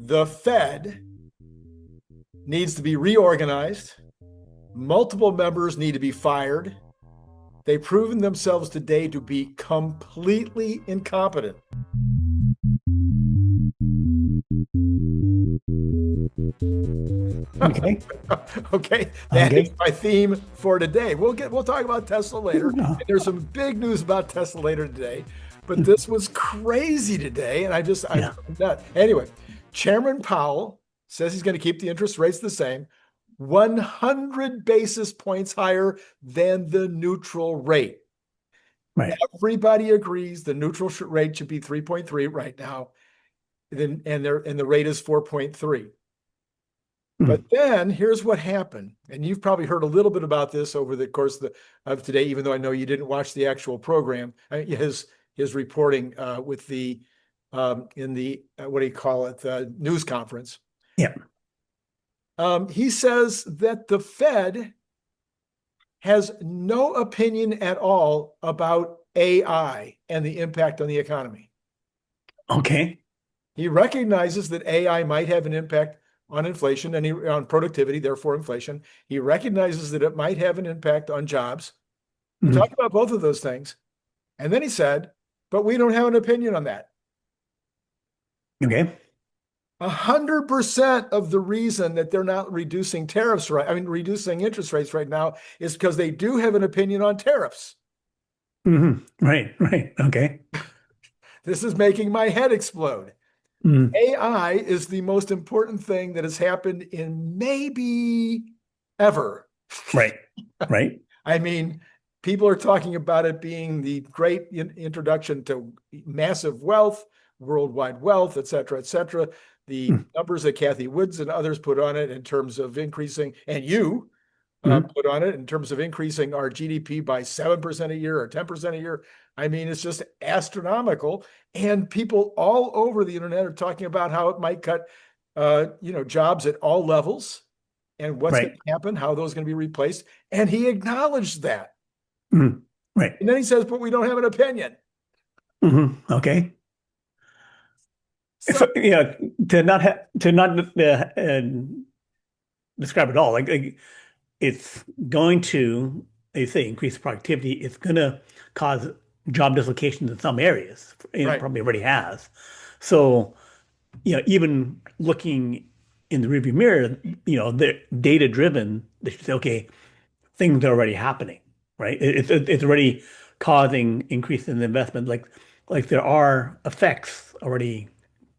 The Fed needs to be reorganized. Multiple members need to be fired. They've proven themselves today to be completely incompetent. Okay. Okay. That is my theme for today. We'll talk about Tesla later. And there's some big news about Tesla later today. But this was crazy today. And I'm nuts. Anyway, Chairman Powell says he's going to keep the interest rates the same, 100 basis points higher than the neutral rate. Right. Everybody agrees the neutral rate should be 3.3 right now. And the rate is 4.3. But then here's what happened. And you've probably heard a little bit about this over the course of today, even though I know you didn't watch the actual program, his reporting with the in the what do you call it, the news conference. Yeah. He says that the Fed has no opinion at all about AI and the impact on the economy. Okay. He recognizes that AI might have an impact on inflation and on productivity, therefore inflation. He recognizes that it might have an impact on jobs. We talked about both of those things. And then he said, but we don't have an opinion on that. Okay. 100% of the reason that they're not reducing reducing interest rates right now is because they do have an opinion on tariffs. Right. Okay. This is making my head explode. AI is the most important thing that has happened in maybe ever. Right. I mean, people are talking about it being the great introduction to massive wealth, worldwide wealth, et cetera, et cetera. The numbers that Cathie Woods and others put on it in terms of increasing, and you put on it in terms of increasing our GDP by 7% a year or 10% a year. I mean, it's just astronomical. And people all over the internet are talking about how it might cut, jobs at all levels and what's going to happen, how those are going to be replaced. And he acknowledged that. Right. And then he says, but we don't have an opinion. Okay. So, to not describe it all, like it's going to, they say, increase productivity. It's going to cause job dislocations in some areas. Probably already has. So, even looking in the rearview mirror, they're data driven. They should say, okay, things are already happening, right? It's already causing increase in the investment. Like there are effects already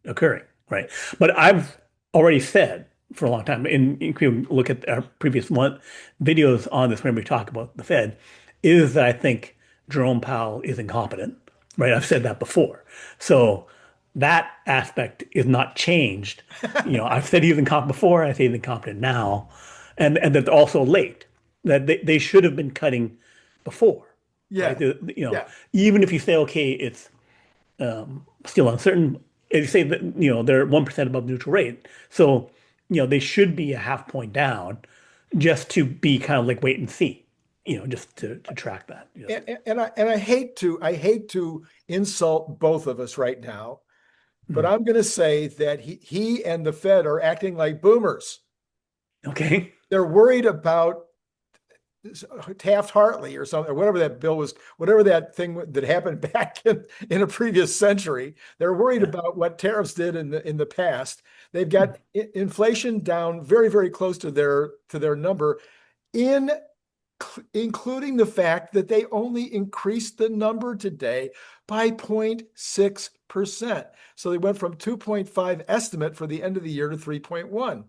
occurring, right? But I've already said for a long time, and if you look at our previous videos on this, when we talk about the Fed, is that I think Jerome Powell is incompetent, right? I've said that before. So that aspect is not changed. I've said he's incompetent before, I say he's incompetent now. And that they're also late, that they should have been cutting before. Yeah. Right? Even if you say, okay, it's still uncertain, if you say that, they're 1% above neutral rate. So, they should be a half point down just to be kind of like wait and see, just to track that. And I hate to insult both of us right now, but I'm going to say that he and the Fed are acting like boomers. Okay. They're worried about Taft-Hartley or something, or whatever that bill was, whatever that thing that happened back in a previous century. They're worried about what tariffs did in the past. They've got inflation down very, very close to their number, including the fact that they only increased the number today by 0.6%. So they went from 2.5 estimate for the end of the year to 3.1.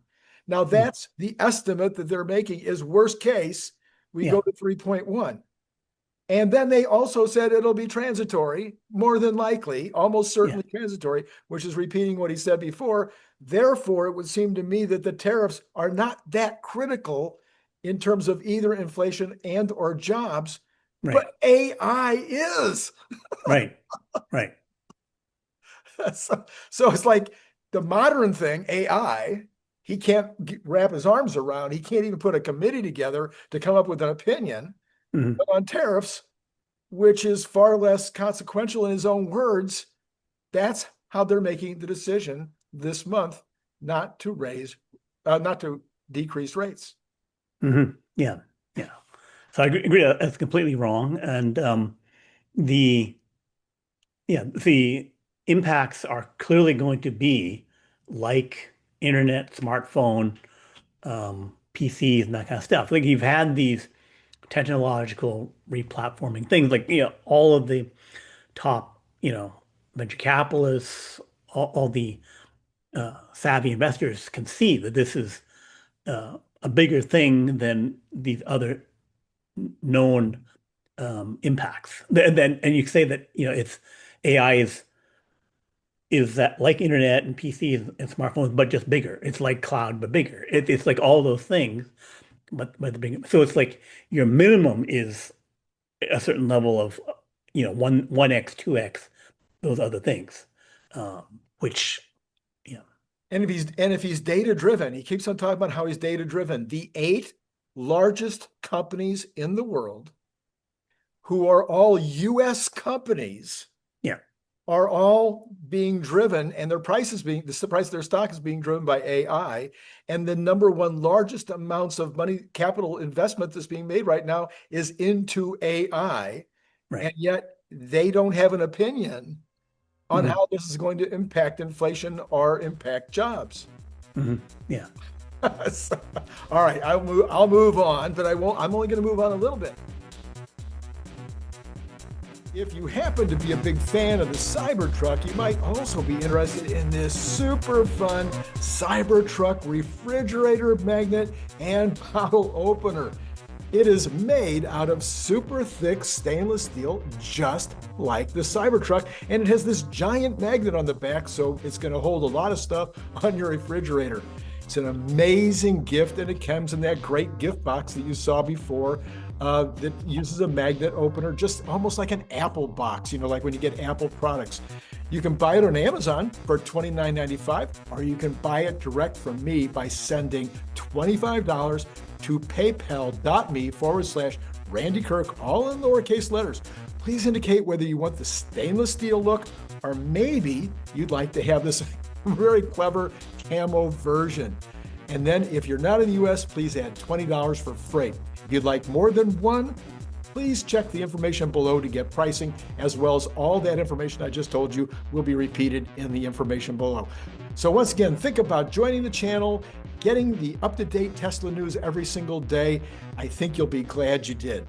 Now that's the estimate that they're making is worst case. We go to 3.1. And then they also said it'll be transitory, more than likely, almost certainly transitory, which is repeating what he said before. Therefore, it would seem to me that the tariffs are not that critical in terms of either inflation and or jobs, but AI is. Right. So it's like the modern thing, AI, he can't wrap his arms around. He can't even put a committee together to come up with an opinion. But on tariffs, which is far less consequential in his own words, That's how they're making the decision this month not to decrease rates. Yeah, yeah. So I agree that's completely wrong. And the impacts are clearly going to be like internet, smartphone, PCs, and that kind of stuff. Like you've had these technological replatforming things, like all of the top venture capitalists, all the savvy investors can see that this is a bigger thing than these other known impacts. And you say that it's AI is that like internet and PCs and smartphones, but just bigger. It's like cloud, but bigger. It's like all those things, but the big. So it's like your minimum is a certain level of 1x, 2x, those other things, which And if he's data driven, he keeps on talking about how he's data driven. The 8 largest companies in the world, who are all US companies, are all being driven, and the price of their stock is being driven by AI. And the number one largest amounts of money, capital investment that's being made right now is into AI. Right. And yet they don't have an opinion on how this is going to impact inflation or impact jobs. Yeah. So, all right, I'll move on, but I won't. I'm only going to move on a little bit. If you happen to be a big fan of the Cybertruck, you might also be interested in this super fun Cybertruck refrigerator magnet and bottle opener. It is made out of super thick stainless steel, just like the Cybertruck, and it has this giant magnet on the back, so it's going to hold a lot of stuff on your refrigerator. It's an amazing gift, and it comes in that great gift box that you saw before that uses a magnet opener, just almost like an Apple box, like when you get Apple products. You can buy it on Amazon for $29.95, or you can buy it direct from me by sending $25 to paypal.me/Randy Kirk, all in lowercase letters. Please indicate whether you want the stainless steel look, or maybe you'd like to have this very clever camo version. And then if you're not in the US, please add $20 for freight. If you'd like more than one, please check the information below to get pricing, as well as all that information I just told you will be repeated in the information below. So once again, think about joining the channel, getting the up-to-date Tesla news every single day. I think you'll be glad you did.